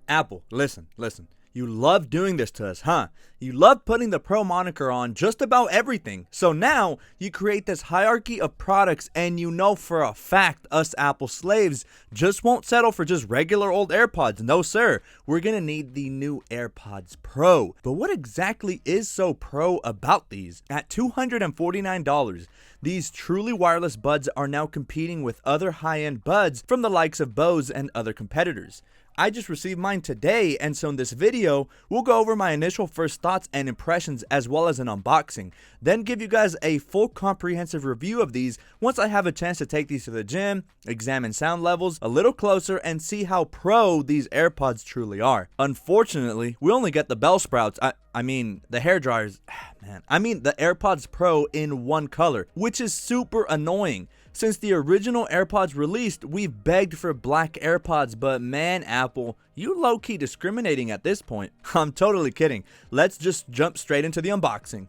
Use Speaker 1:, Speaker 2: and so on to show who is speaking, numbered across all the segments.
Speaker 1: Apple, listen. You love doing this to us, huh? You love putting the Pro moniker on just about everything. So now you create this hierarchy of products, and you know for a fact us Apple slaves just won't settle for just regular old AirPods. No sir, we're gonna need the new AirPods Pro. But what exactly is so pro about these? At $249, these truly wireless buds are now competing with other high-end buds from the likes of Bose and other competitors. I just received mine today, and so in this video, we'll go over my initial first thoughts and impressions as well as an unboxing, then give you guys a full comprehensive review of these once I have a chance to take these to the gym, examine sound levels a little closer, and see how pro these AirPods truly are. Unfortunately, we only get the bell sprouts, I mean the hair dryers, the AirPods Pro in one color, which is super annoying. Since the original AirPods released, we've begged for black AirPods, but man, Apple, you low-key discriminating at this point. I'm totally kidding. Let's just jump straight into the unboxing.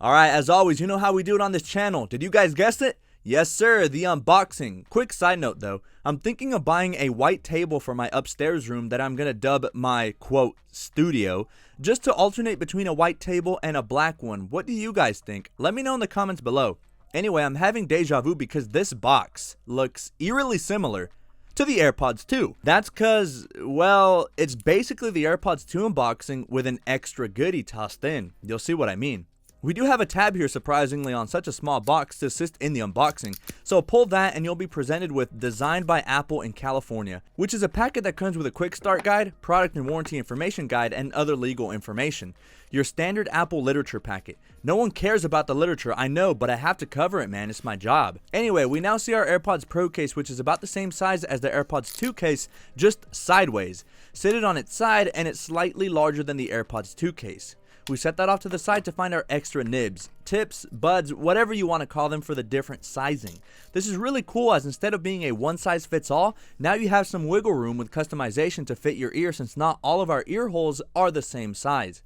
Speaker 1: Alright, as always, you know how we do it on this channel. Did you guys guess it? Yes sir, the unboxing. Quick side note though, I'm thinking of buying a white table for my upstairs room that I'm gonna dub my quote studio, just to alternate between a white table and a black one. What do you guys think? Let me know in the comments below. Anyway, I'm having deja vu because this box looks eerily similar to the AirPods 2. That's cause, well, it's basically the AirPods 2 unboxing with an extra goodie tossed in. You'll see what I mean. We do have a tab here surprisingly on such a small box to assist in the unboxing, so pull that and you'll be presented with Designed by Apple in California, which is a packet that comes with a quick start guide, product and warranty information guide, and other legal information. Your standard Apple literature packet. No one cares about the literature, I know, but I have to cover it, man, it's my job. Anyway, we now see our AirPods Pro case, which is about the same size as the AirPods 2 case, just sideways. Seated on its side, and it's slightly larger than the AirPods 2 case. We set that off to the side to find our extra nibs, tips, buds, whatever you want to call them for the different sizing. This is really cool as instead of being a one size fits all, now you have some wiggle room with customization to fit your ear since not all of our ear holes are the same size.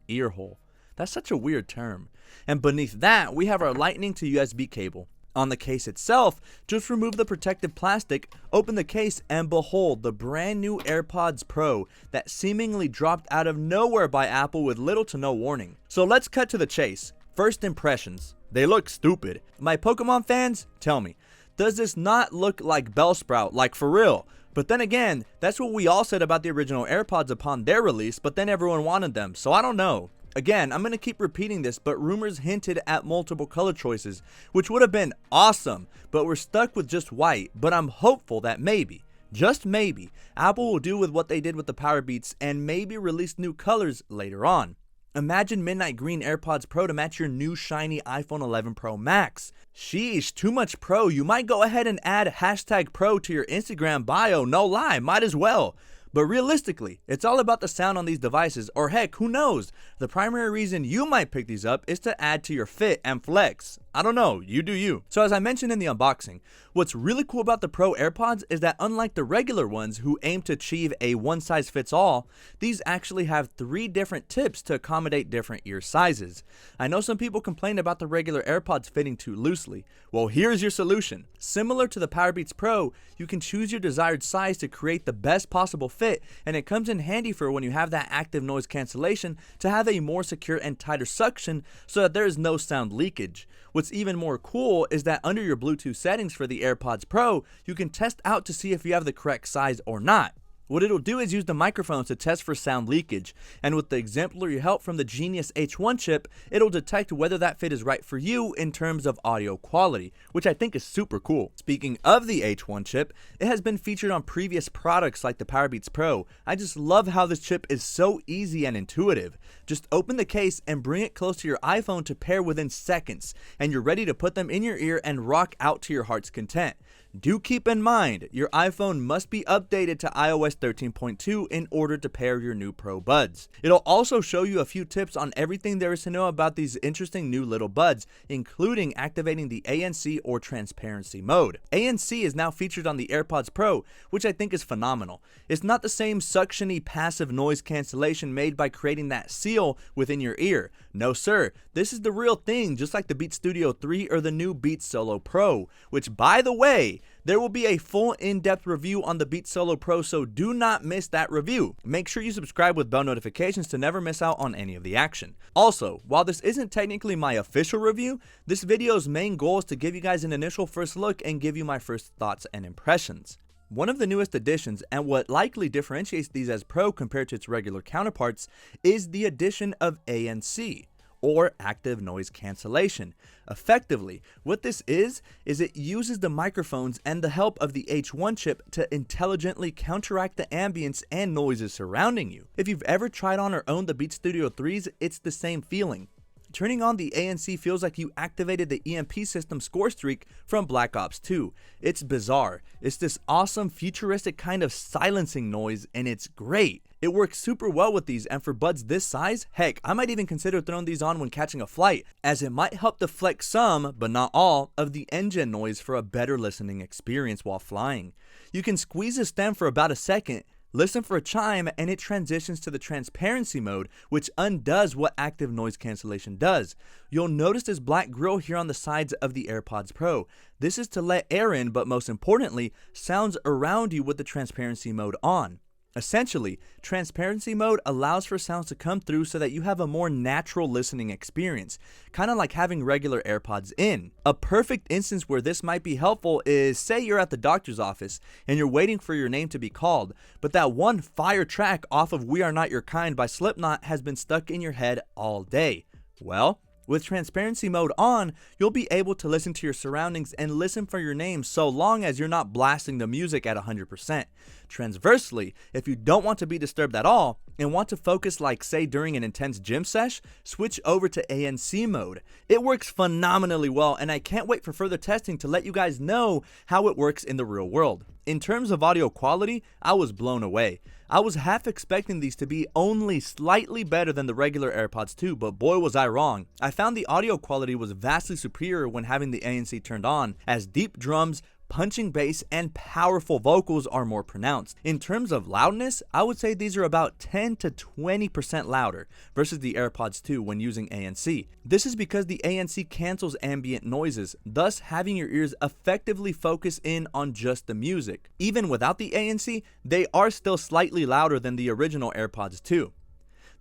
Speaker 1: Ear hole. That's such a weird term. And beneath that, we have our lightning to USB cable. On the case itself, just remove the protective plastic, open the case, and behold the brand new AirPods Pro that seemingly dropped out of nowhere by Apple with little to no warning. So let's cut to the chase. First impressions. They look stupid. My Pokemon fans, tell me, does this not look like Bellsprout, like for real? But then again, that's what we all said about the original AirPods upon their release, but then everyone wanted them, so I don't know. Again, I'm going to keep repeating this, but rumors hinted at multiple color choices, which would have been awesome, but we're stuck with just white. But I'm hopeful that maybe, just maybe, Apple will do with what they did with the PowerBeats and maybe release new colors later on. Imagine midnight green AirPods Pro to match your new shiny iPhone 11 Pro Max. Sheesh, too much pro. You might go ahead and add hashtag pro to your Instagram bio, no lie, might as well. But realistically, it's all about the sound on these devices, or heck, who knows? The primary reason you might pick these up is to add to your fit and flex. I don't know, you do you. So as I mentioned in the unboxing, what's really cool about the Pro AirPods is that unlike the regular ones who aim to achieve a one size fits all, these actually have 3 different tips to accommodate different ear sizes. I know some people complain about the regular AirPods fitting too loosely. Well, here's your solution. Similar to the PowerBeats Pro, you can choose your desired size to create the best possible fit, and it comes in handy for when you have that active noise cancellation to have a more secure and tighter suction so that there is no sound leakage. What's even more cool is that under your Bluetooth settings for the AirPods Pro, you can test out to see if you have the correct size or not. What it'll do is use the microphones to test for sound leakage, and with the exemplary help from the Genius H1 chip, it'll detect whether that fit is right for you in terms of audio quality, which I think is super cool. Speaking of the H1 chip, it has been featured on previous products like the PowerBeats Pro. I just love how this chip is so easy and intuitive. Just open the case and bring it close to your iPhone to pair within seconds, and you're ready to put them in your ear and rock out to your heart's content. Do keep in mind, your iPhone must be updated to iOS 13.2 in order to pair your new Pro Buds. It'll also show you a few tips on everything there is to know about these interesting new little buds, including activating the ANC or transparency mode. ANC is now featured on the AirPods Pro, which I think is phenomenal. It's not the same suction-y passive noise cancellation made by creating that seal within your ear. No sir, this is the real thing, just like the Beats Studio 3 or the new Beats Solo Pro, which by the way, there will be a full in-depth review on the Beats Solo Pro, so do not miss that review. Make sure you subscribe with bell notifications to never miss out on any of the action. Also, while this isn't technically my official review, this video's main goal is to give you guys an initial first look and give you my first thoughts and impressions. One of the newest additions, and what likely differentiates these as Pro compared to its regular counterparts, is the addition of ANC, or active noise cancellation. Effectively, what this is it uses the microphones and the help of the H1 chip to intelligently counteract the ambience and noises surrounding you. If you've ever tried on or owned the Beats Studio 3s, it's the same feeling. Turning on the ANC feels like you activated the EMP system score streak from Black Ops 2. It's bizarre. It's this awesome futuristic kind of silencing noise, and it's great. It works super well with these, and for buds this size, heck, I might even consider throwing these on when catching a flight, as it might help deflect some, but not all, of the engine noise for a better listening experience while flying. You can squeeze the stem for about a second, listen for a chime, and it transitions to the transparency mode, which undoes what active noise cancellation does. You'll notice this black grill here on the sides of the AirPods Pro. This is to let air in, but most importantly, sounds around you with the transparency mode on. Essentially, transparency mode allows for sounds to come through so that you have a more natural listening experience, kind of like having regular AirPods in. A perfect instance where this might be helpful is, say you're at the doctor's office and you're waiting for your name to be called, but that one fire track off of We Are Not Your Kind by Slipknot has been stuck in your head all day. Well, with transparency mode on, you'll be able to listen to your surroundings and listen for your name so long as you're not blasting the music at 100%. Transversely, if you don't want to be disturbed at all and want to focus, like say during an intense gym sesh, switch over to ANC mode. It works phenomenally well, and I can't wait for further testing to let you guys know how it works in the real world. In terms of audio quality, I was blown away. I was half expecting these to be only slightly better than the regular AirPods 2, but boy was I wrong. I found the audio quality was vastly superior when having the ANC turned on, as deep drums, punching bass, and powerful vocals are more pronounced. In terms of loudness, I would say these are about 10 to 20% louder versus the AirPods 2 when using ANC. This is because the ANC cancels ambient noises, thus having your ears effectively focus in on just the music. Even without the ANC, they are still slightly louder than the original AirPods 2.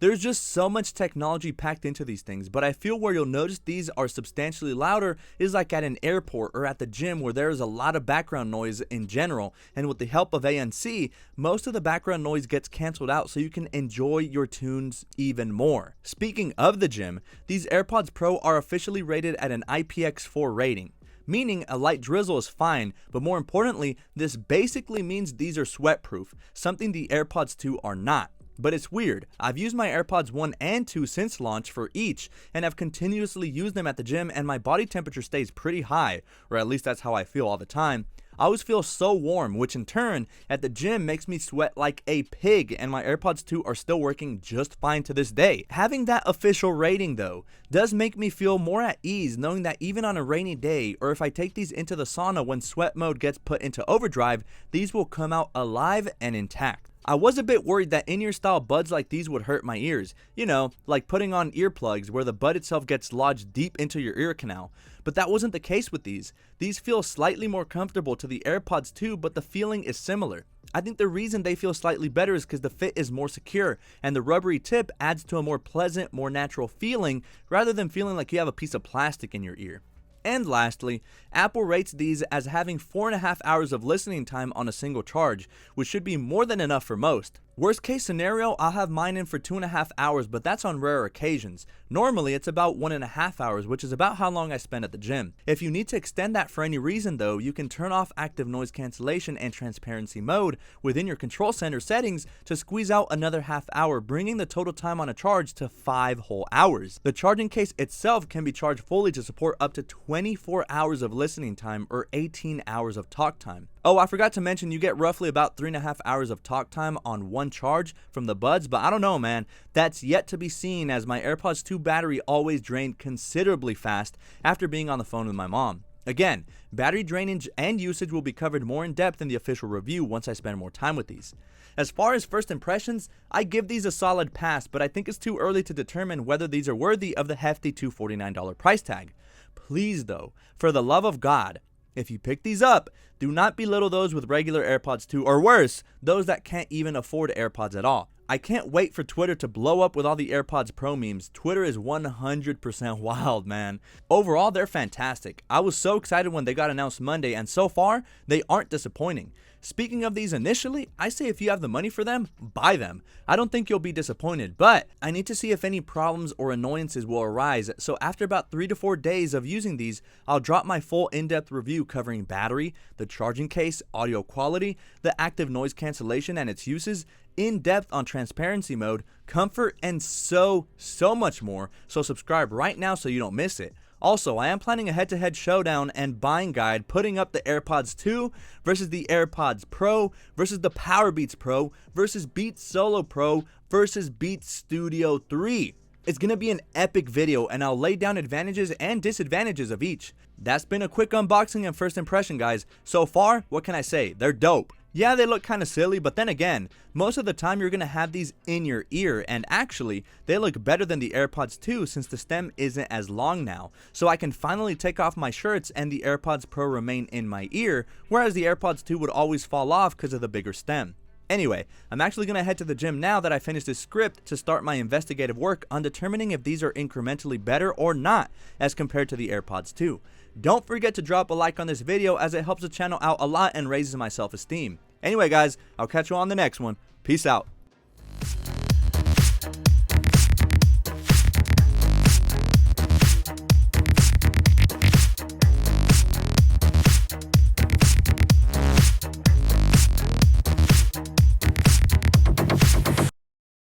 Speaker 1: There's just so much technology packed into these things, but I feel where you'll notice these are substantially louder is like at an airport or at the gym, where there is a lot of background noise in general, and with the help of ANC, most of the background noise gets canceled out so you can enjoy your tunes even more. Speaking of the gym, these AirPods Pro are officially rated at an IPX4 rating, meaning a light drizzle is fine, but more importantly, this basically means these are sweat proof, something the AirPods 2 are not. But it's weird, I've used my AirPods 1 and 2 since launch for each, and have continuously used them at the gym, and my body temperature stays pretty high, or at least that's how I feel all the time. I always feel so warm, which in turn, at the gym makes me sweat like a pig, and my AirPods 2 are still working just fine to this day. Having that official rating though, does make me feel more at ease knowing that even on a rainy day, or if I take these into the sauna when sweat mode gets put into overdrive, these will come out alive and intact. I was a bit worried that in-ear style buds like these would hurt my ears, you know, like putting on earplugs where the bud itself gets lodged deep into your ear canal, but that wasn't the case with these. These feel slightly more comfortable to the AirPods 2, but the feeling is similar. I think the reason they feel slightly better is because the fit is more secure, and the rubbery tip adds to a more pleasant, more natural feeling, rather than feeling like you have a piece of plastic in your ear. And lastly, Apple rates these as having 4.5 hours of listening time on a single charge, which should be more than enough for most. Worst case scenario, I'll have mine in for 2.5 hours, but that's on rare occasions. Normally, it's about 1.5 hours, which is about how long I spend at the gym. If you need to extend that for any reason though, you can turn off active noise cancellation and transparency mode within your control center settings to squeeze out another half hour, bringing the total time on a charge to 5 whole hours. The charging case itself can be charged fully to support up to 24 hours of listening time or 18 hours of talk time. Oh, I forgot to mention you get roughly about 3.5 hours of talk time on one charge from the buds, but I don't know, man. That's yet to be seen, as my AirPods 2 battery always drained considerably fast after being on the phone with my mom. Again, battery drainage and usage will be covered more in depth in the official review once I spend more time with these. As far as first impressions, I give these a solid pass, but I think it's too early to determine whether these are worthy of the hefty $249 price tag. Please though, for the love of God, if you pick these up, do not belittle those with regular AirPods 2, or worse, those that can't even afford AirPods at all. I can't wait for Twitter to blow up with all the AirPods Pro memes. Twitter is 100% wild, man. Overall, they're fantastic. I was so excited when they got announced Monday, and so far, they aren't disappointing. Speaking of these initially, I say if you have the money for them, buy them. I don't think you'll be disappointed, but I need to see if any problems or annoyances will arise, so after about 3 to 4 days of using these, I'll drop my full in-depth review covering battery, the charging case, audio quality, the active noise cancellation and its uses, in depth on transparency mode, comfort, and so much more, so subscribe right now so you don't miss it. Also, I am planning a head-to-head showdown and buying guide, putting up the AirPods 2 versus the AirPods Pro versus the PowerBeats Pro versus Beats Solo Pro versus Beats Studio 3. It's gonna be an epic video, and I'll lay down advantages and disadvantages of each. That's been a quick unboxing and first impression, guys. So far, what can I say? They're dope. Yeah, they look kind of silly, but then again, most of the time you're going to have these in your ear, and actually, they look better than the AirPods 2 since the stem isn't as long now, so I can finally take off my shirts and the AirPods Pro remain in my ear, whereas the AirPods 2 would always fall off because of the bigger stem. Anyway, I'm actually going to head to the gym now that I finished this script to start my investigative work on determining if these are incrementally better or not as compared to the AirPods 2. Don't forget to drop a like on this video, as it helps the channel out a lot and raises my self-esteem. Anyway guys, I'll catch you on the next one. Peace out.